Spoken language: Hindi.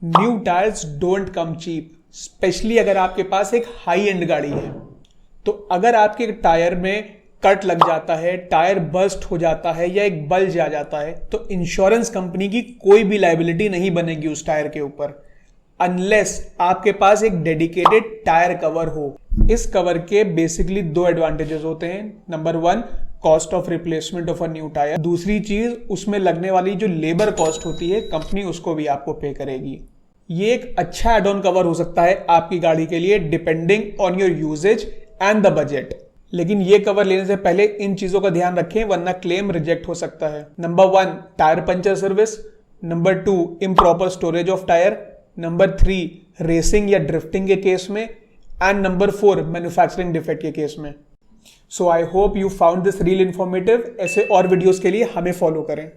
New tyres don't come cheap, especially अगर आपके पास एक हाई एंड गाड़ी है। तो अगर आपके टायर में कट लग जाता है, टायर बर्स्ट हो जाता है या एक बल्ज आ जाता है, तो इंश्योरेंस कंपनी की कोई भी लायबिलिटी नहीं बनेगी उस टायर के ऊपर, अनलेस आपके पास एक डेडिकेटेड टायर कवर हो। इस कवर के बेसिकली दो एडवांटेजेस होते हैं। Number one, cost of replacement of a new tyre. दूसरी चीज, उसमें लगने वाली जो लेबर कॉस्ट होती है कंपनी उसको भी आपको पे करेगी। ये एक अच्छा एड ऑन कवर हो सकता है आपकी गाड़ी के लिए, depending on your usage and the budget. लेकिन ये कवर लेने से पहले इन चीजों का ध्यान रखें, वरना क्लेम रिजेक्ट हो सकता है। Number one, tyre puncture service. Number two, improper storage of tyre. Number three, racing या ड्रिफ्टिंग के केस में। And number four, manufacturing defect के केस में। So I hope you found this reel informative. ऐसे और वीडियोस के लिए हमें फॉलो करें।